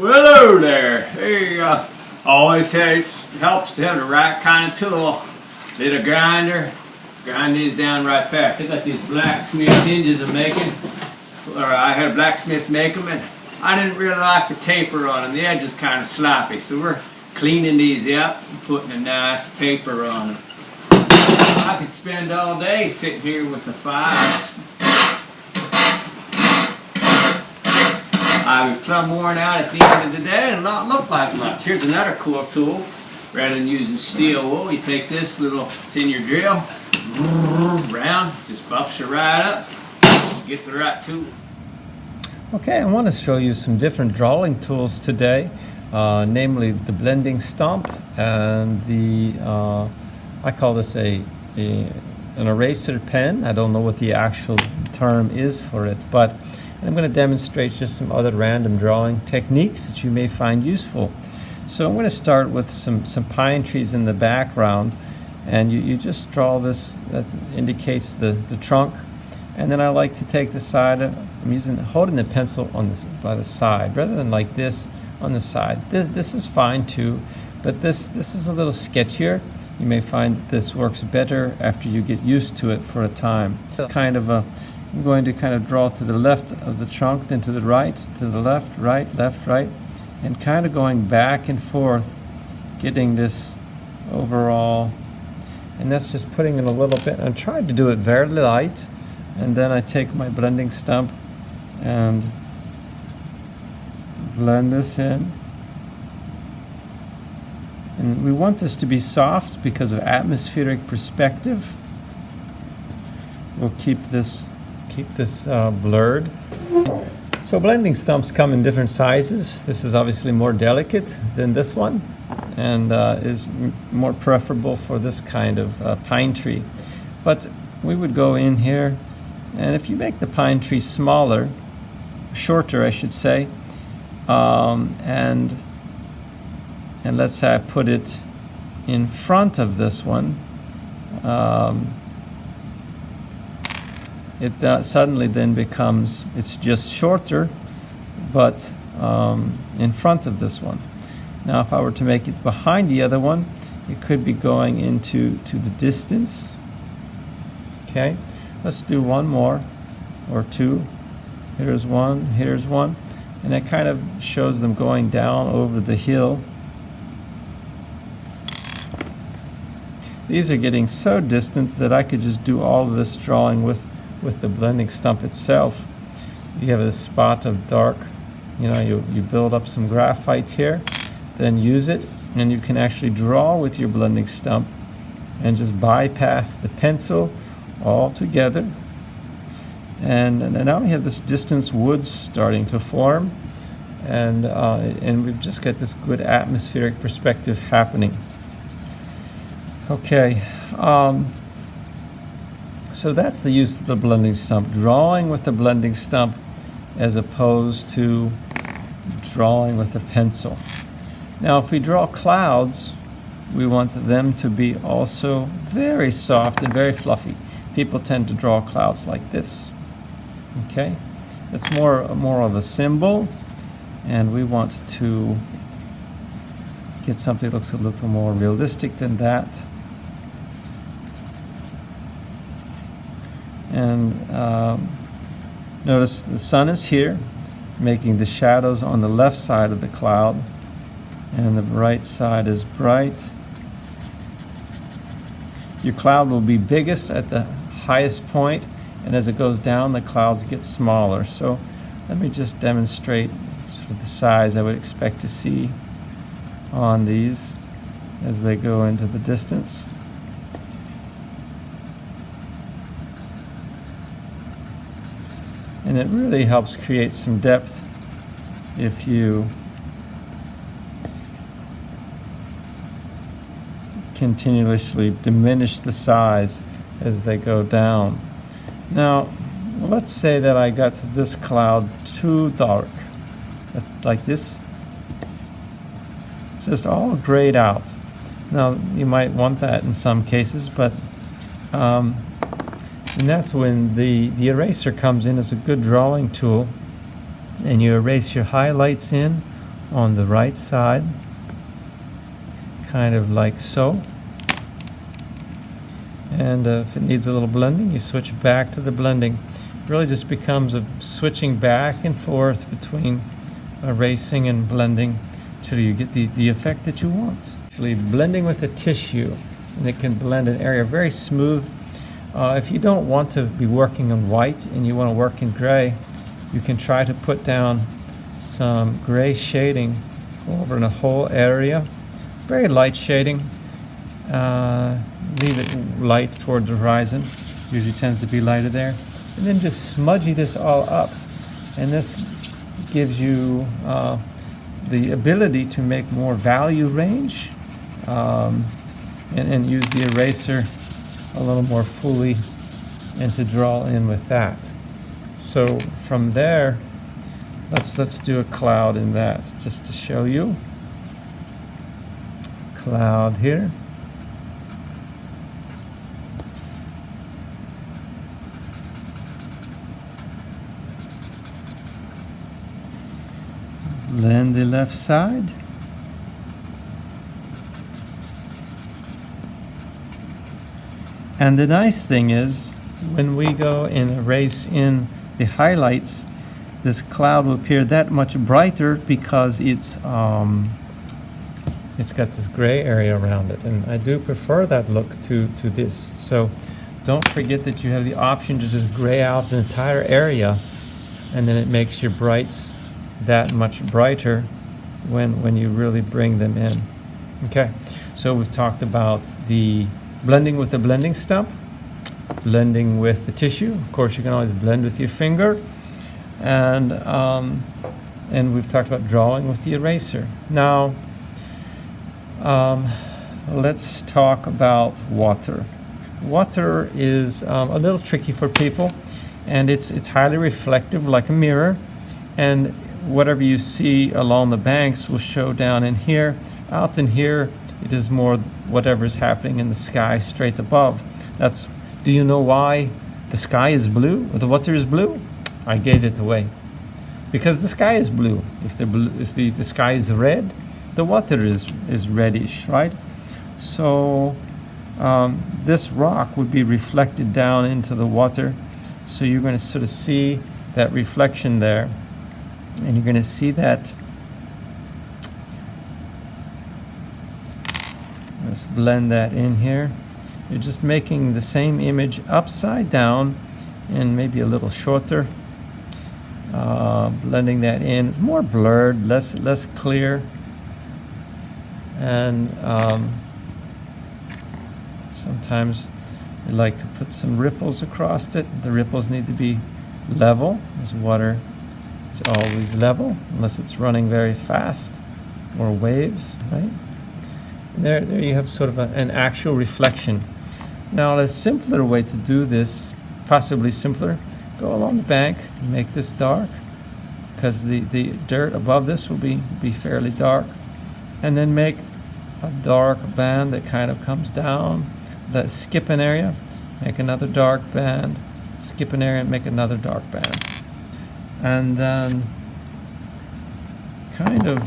Well, hello there. Hey, always helps to have the right kind of tool. Little grinder, grind these down right fast. I got these blacksmith hinges I'm making, or I had a blacksmith make them, and I didn't really like the taper on them. The edge is kind of sloppy, so we're cleaning these up and putting a nice taper on them. I could spend all day sitting here with the files. I was plumb worn out at the end of the day and not look like much. Here's another cool tool. Rather than using steel wool, you take this little, it's in your drill, round, just buffs you right up, get the right tool. Okay, I want to show you some different drawing tools today, namely the blending stump and the, I call this an eraser pen. I don't know what the actual term is for it, but I'm going to demonstrate just some other random drawing techniques that you may find useful. So I'm going to start with some pine trees in the background, and you just draw this that indicates the trunk, and then I like to take the side of, holding the pencil on this by the side rather than like this on the side. This is fine too, but this is a little sketchier. You may find that this works better after you get used to it for a time. It's kind of a I'm going to kind of draw to the left of the trunk, then to the right, to the left, right, and kind of going back and forth, getting this overall, and that's just putting in a little bit. I'm trying to do it very light, and then I take my blending stump and blend this in. And we want this to be soft because of atmospheric perspective. We'll keep this blurred. So blending stumps come in different sizes. This is obviously more delicate than this one, and is more preferable for this kind of pine tree. But we would go in here, and if you make the pine tree smaller, shorter I should say, and let's say I put it in front of this one, it suddenly then becomes, it's just shorter, but in front of this one. Now if I were to make it behind the other one, it could be going into the distance. Okay, let's do one more or two. Here's one, and that kind of shows them going down over the hill. These are getting so distant that I could just do all of this drawing with the blending stump itself. You have a spot of dark, you build up some graphite here, then use it, and you can actually draw with your blending stump and just bypass the pencil altogether. And now we have this distance woods starting to form, and we've just got this good atmospheric perspective happening. Okay. So that's the use of the blending stump, drawing with the blending stump as opposed to drawing with a pencil. Now if we draw clouds, we want them to be also very soft and very fluffy. People tend to draw clouds like this. Okay, that's more of a symbol, and we want to get something that looks a little more realistic than that. And notice the sun is here, making the shadows on the left side of the cloud, and the right side is bright. Your cloud will be biggest at the highest point, and as it goes down, the clouds get smaller. So let me just demonstrate sort of the size I would expect to see on these as they go into the distance. And it really helps create some depth if you continuously diminish the size as they go down. Now, let's say that I got this cloud too dark, like this. It's just all grayed out. Now, you might want that in some cases, but and that's when the eraser comes in as a good drawing tool, and you erase your highlights in on the right side, kind of like so. And if it needs a little blending, you switch back to the blending. It really just becomes a switching back and forth between erasing and blending till you get the effect that you want. Actually, blending with a tissue, and it can blend an area very smooth. If you don't want to be working on white and you want to work in gray, you can try to put down some gray shading over in a whole area. Very light shading. Leave it light toward the horizon. Usually tends to be lighter there. And then just smudgy this all up. And this gives you the ability to make more value range and use the eraser a little more fully and to draw in with that. So from there, let's do a cloud in that just to show you. Cloud here. Blend the left side. And the nice thing is, when we go and erase in the highlights, this cloud will appear that much brighter because it's got this gray area around it, and I do prefer that look to this. So don't forget that you have the option to just gray out the entire area, and then it makes your brights that much brighter when you really bring them in. Okay, so we've talked about the blending with the blending stump, blending with the tissue. Of course, you can always blend with your finger, and we've talked about drawing with the eraser. Now, let's talk about water. Water is a little tricky for people, and it's highly reflective, like a mirror, and whatever you see along the banks will show down in here. Out in here, it is more whatever's happening in the sky straight above. Do you know why the sky is blue, or the water is blue? I gave it away. Because the sky is blue. If the sky is red, the water is reddish, right? So this rock would be reflected down into the water. So you're going to sort of see that reflection there. And you're going to see that. Let's blend that in here. You're just making the same image upside down and maybe a little shorter. Blending that in. It's more blurred, less clear. And sometimes I like to put some ripples across it. The ripples need to be level, as water is always level, unless it's running very fast, or waves, right? There you have sort of an actual reflection. Now, a simpler way to do this, possibly simpler, go along the bank, make this dark, because the dirt above this will be fairly dark, and then make a dark band that kind of comes down, skip an area, make another dark band, skip an area, and make another dark band. And then kind of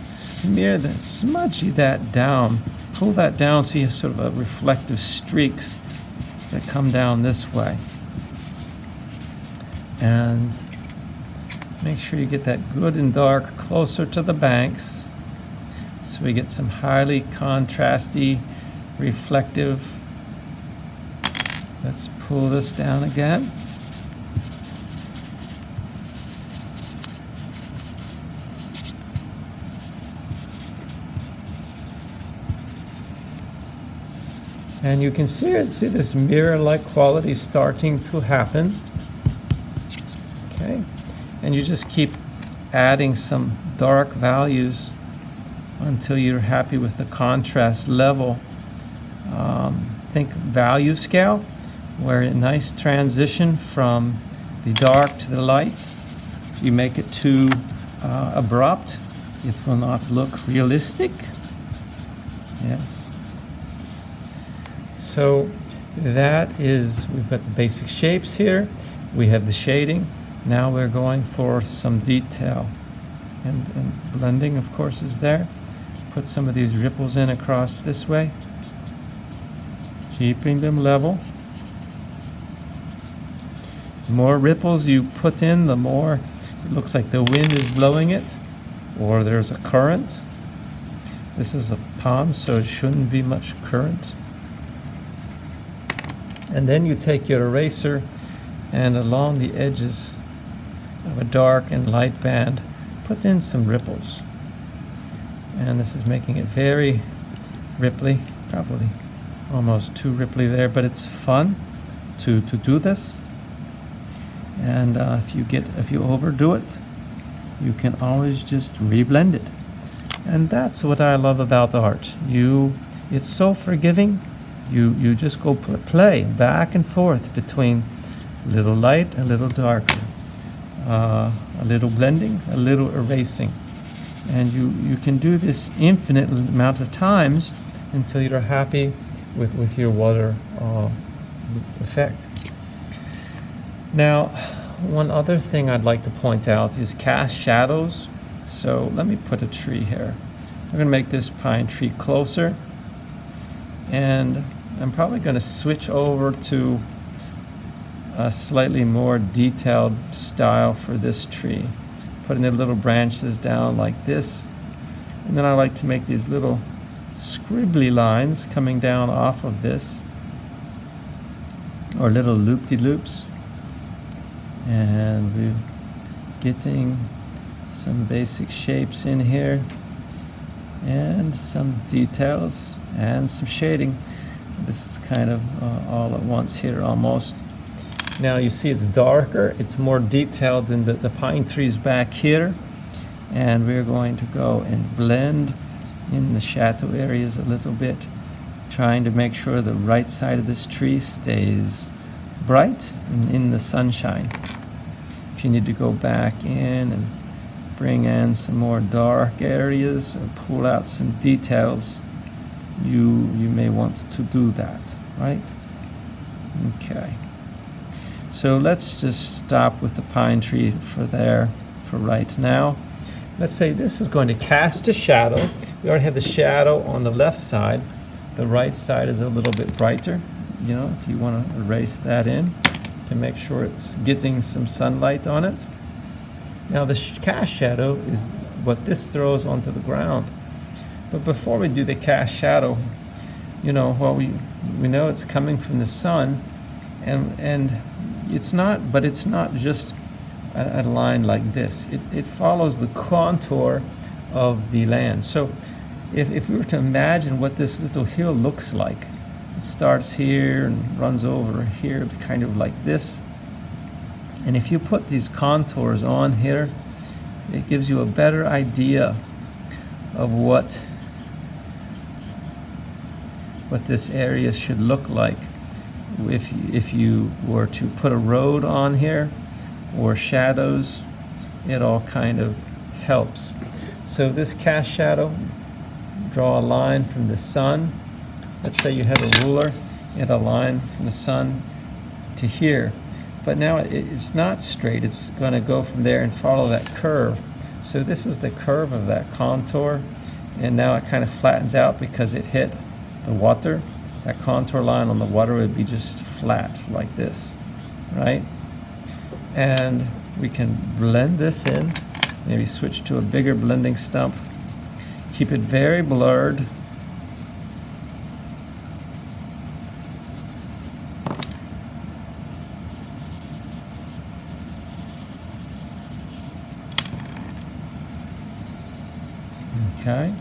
smudgy that down, pull that down so you have sort of a reflective streaks that come down this way. And make sure you get that good and dark closer to the banks, so we get some highly contrasty, reflective. Let's pull this down again. And you can see this mirror-like quality starting to happen. Okay, and you just keep adding some dark values until you're happy with the contrast level. Think value scale, where a nice transition from the dark to the lights. If you make it too abrupt, it will not look realistic. Yes. So that is, we've got the basic shapes here. We have the shading. Now we're going for some detail. and blending, of course, is there. Put some of these ripples in across this way, keeping them level. The more ripples you put in, the more it looks like the wind is blowing it, or there's a current. This is a pond, so it shouldn't be much current. And then you take your eraser and along the edges of a dark and light band, put in some ripples. And this is making it very ripply, probably almost too ripply there, but it's fun to do this. And if you overdo it, you can always just reblend it. And that's what I love about art. It's so forgiving. You just go play back and forth between a little light, a little darker, a little blending, a little erasing. And you can do this infinite amount of times until you're happy with your water effect. Now, one other thing I'd like to point out is cast shadows. So let me put a tree here. I'm going to make this pine tree closer, and I'm probably going to switch over to a slightly more detailed style for this tree. Putting the little branches down like this, and then I like to make these little scribbly lines coming down off of this, or little loop-de-loops. And we're getting some basic shapes in here, and some details, and some shading. This is kind of all at once here almost. Now you see it's darker, it's more detailed than the pine trees back here. And we're going to go and blend in the shadow areas a little bit, trying to make sure the right side of this tree stays bright and in the sunshine. If you need to go back in and bring in some more dark areas or pull out some details, you may want to do that, right? Okay. So let's just stop with the pine tree for right now. Let's say this is going to cast a shadow. We already have the shadow on the left side. The right side is a little bit brighter. If you want to erase that in to make sure it's getting some sunlight on it. Now the cast shadow is what this throws onto the ground. But before we do the cast shadow, we know it's coming from the sun, and it's not just a line like this. It follows the contour of the land. So if we were to imagine what this little hill looks like, it starts here and runs over here, kind of like this. And if you put these contours on here, it gives you a better idea of what this area should look like. If you were to put a road on here or shadows, it all kind of helps. So this cast shadow, draw a line from the sun. Let's say you have a ruler and a line from the sun to here. But now it's not straight, it's going to go from there and follow that curve. So this is the curve of that contour, and now it kind of flattens out because it hit the water. That contour line on the water would be just flat like this, right? And we can blend this in, maybe switch to a bigger blending stump, keep it very blurred. Okay.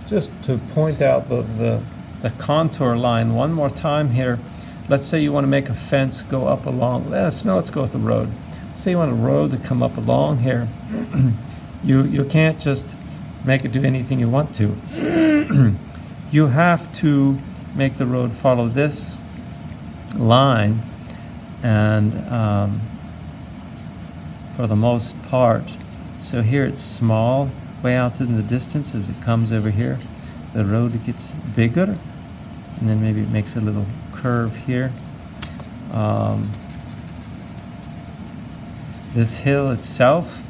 Just to point out the contour line one more time here. Let's say you want to make a fence go up along. Let's go with the road. Let's say you want a road to come up along here. You can't just make it do anything you want to. You have to make the road follow this line, and for the most part. So here it's small, way out in the distance. As it comes over here, the road gets bigger, and then maybe it makes a little curve here. This hill itself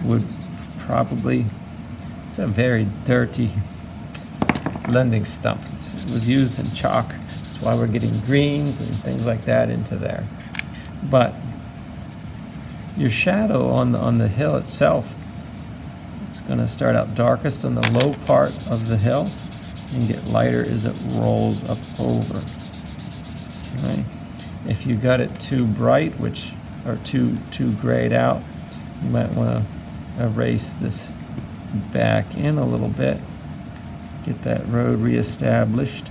would probably, it's a very dirty blending stump. It was used in chalk. That's why we're getting greens and things like that into there. But your shadow on the hill itself, it's going to start out darkest on the low part of the hill and get lighter as it rolls up over. Okay. If you got it too bright, or too grayed out, you might want to erase this back in a little bit, get that road reestablished.